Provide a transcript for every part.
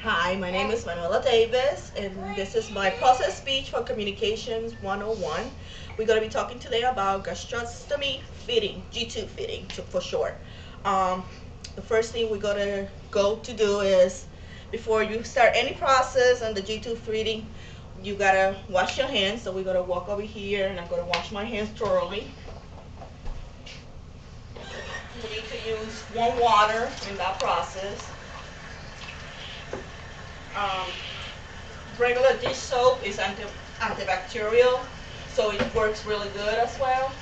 Hi, my name is Manuela Davis, and this is my process speech for communications 101. We're going to be talking today about gastrostomy feeding, G2 feeding for short. Um, the first thing we're going to go to do is, before you start any process on the G2 feeding, you got to wash your hands. So we're going to walk over here, and I'm going to wash my hands thoroughly. We need to use warm water in that process. Regular dish soap is antibacterial, so it works really good as well.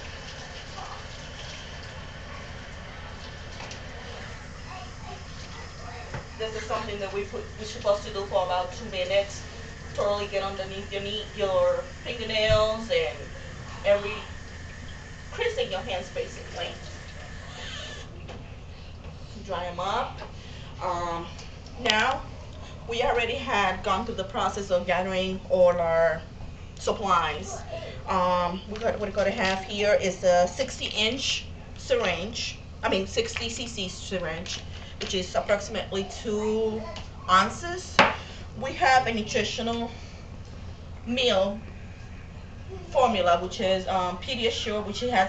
This is something that we're supposed to do for about 2 minutes. Totally get underneath your fingernails and every crease in your hands, basically. Dry them up. Now, we already had gone through the process of gathering all our supplies. What we're going to have here is a 60-inch syringe, 60 cc syringe, which is approximately 2 ounces. We have a nutritional meal formula, which is Pediasure, which has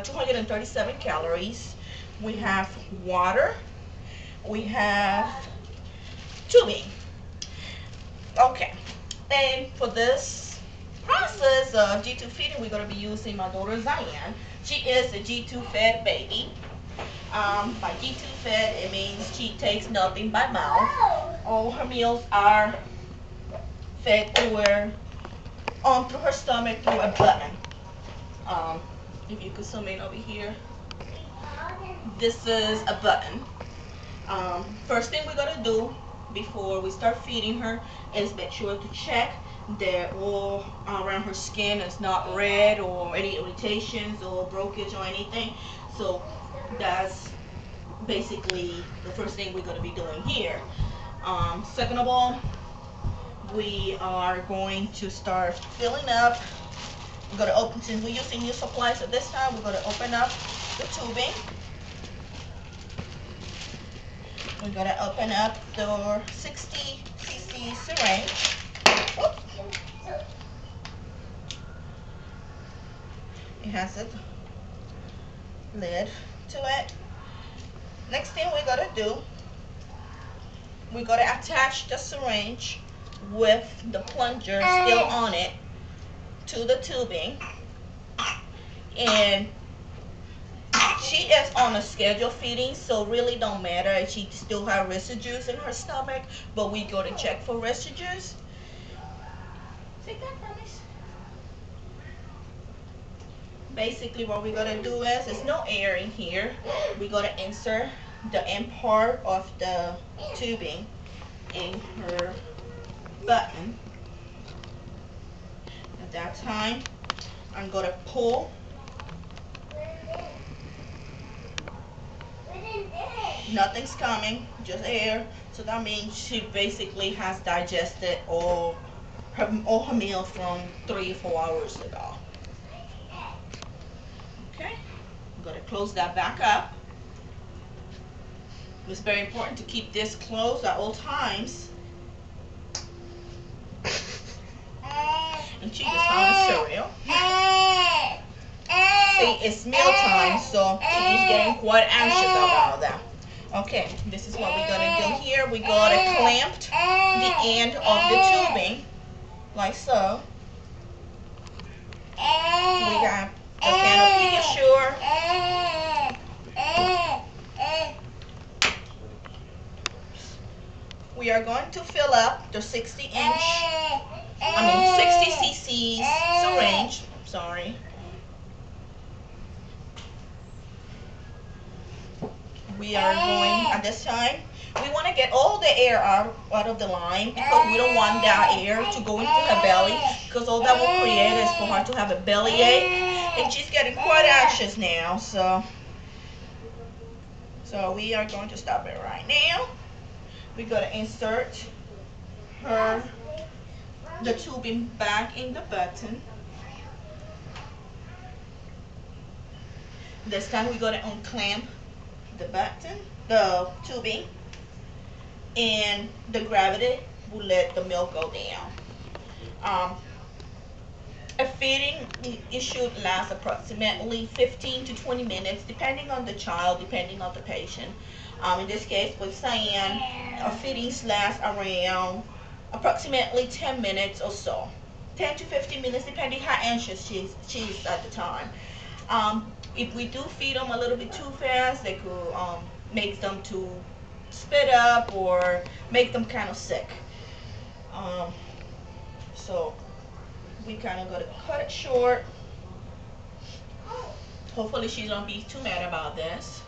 237 calories. We have water. We have tubing. Okay, and for this process of G2 feeding, we're going to be using my daughter Zion. She is a G2 fed baby. By G2 fed, it means she takes nothing by mouth. All her meals are fed through her stomach through a button. If you could zoom in over here, this is a button. First thing we're going to do before we start feeding her is make sure to check that all around her skin is not red or any irritations or breakage or anything. So that's basically the first thing we're going to be doing here. Second of all, we are going to start filling up. We're going to open, since we're using new supplies at this time, we're going to open up the tubing. We're going to open up the 60 cc syringe. Oops. It has a lid to it. Next thing we're going to do, we're going to attach the syringe with the plunger still on it to the tubing. And she is on a schedule feeding, so really don't matter if she still has residues in her stomach, but we go to check for residues. Take that, promise. Basically what we're going to do is, there's no air in here. We're going to insert the end part of the tubing in her button. At that time, I'm going to pull. Nothing's coming, just air. So that means she basically has digested all her meal from 3 or 4 hours ago. Okay, I'm going to close that back up. It's very important to keep this closed at all times. And she just found a cereal. See, it's meal time, so she's getting quite anxious about that. Okay, this is what we're going to do here. We're going to clamp the end of the tubing, like so. We got a can of Pediasure. We are going to fill up the 60 cc syringe. Sorry. We are going, at this time, we want to get all the air out of the line, because we don't want that air to go into her belly, because all that will create is for her to have a bellyache, and she's getting quite anxious now. So we are going to stop it right now. We're going to insert the tubing back in the button. This time we're going to unclamp the button, the tubing, and the gravity will let the milk go down. A feeding, it should last approximately 15 to 20 minutes, depending on the child, depending on the patient. In this case, we're saying feedings last around approximately 10 minutes or so. 10 to 15 minutes, depending how anxious she is at the time. If we do feed them a little bit too fast, they could make them to spit up or make them kind of sick. So we kind of got to cut it short. Hopefully she don't be too mad about this.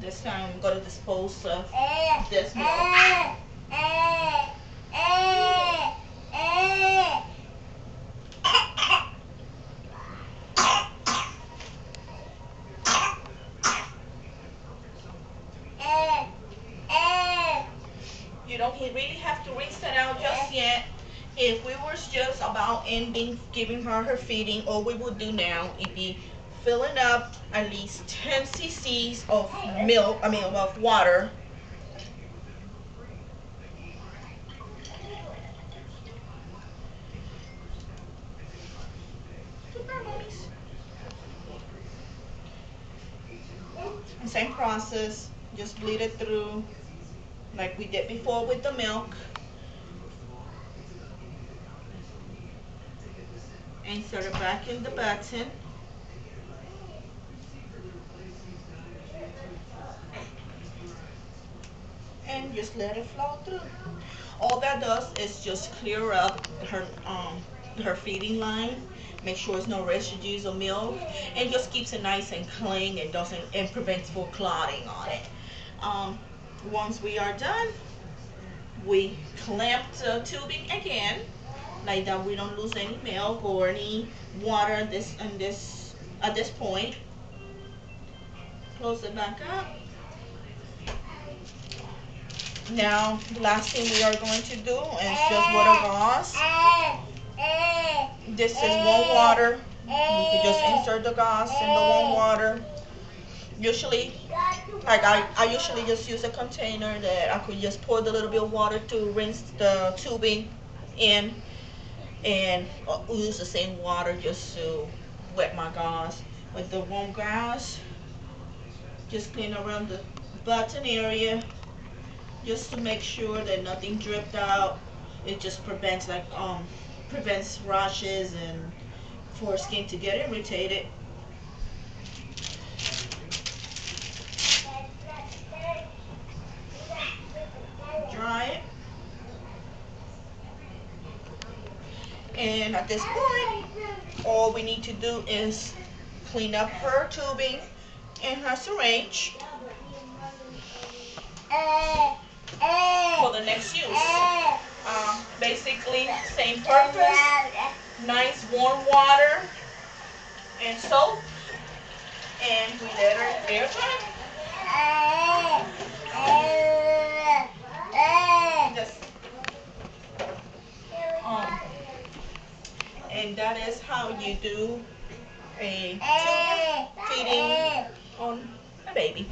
This time I'm going to dispose of this milk. You don't really have to rinse it out just yet. If we were just about ending giving her her feeding, all we would do now is be filling up at least 10 cc's of milk, of water. Same process, just bleed it through like we did before with the milk. Insert it back in the button. And just let it flow through. All that does is just clear up her feeding line, make sure there's no residues of milk, and just keeps it nice and clean and prevents for clotting on it. Once we are done, we clamp the tubing again, like that we don't lose any milk or any water at this point. Close it back up. Now, the last thing we are going to do is just water gauze. This is warm water. You can just insert the gauze in the warm water. Usually, like I usually just use a container that I could just pour the little bit of water to rinse the tubing in, and use the same water just to wet my gauze. With the warm gauze, just clean around the button area, just to make sure that nothing dripped out. It just prevents rashes and for skin to get irritated. Dry it. And at this point, all we need to do is clean up her tubing and her syringe for the next use. Basically, same purpose. Nice warm water and soap, and we let her air dry. And that is how you do a tube feeding on a baby.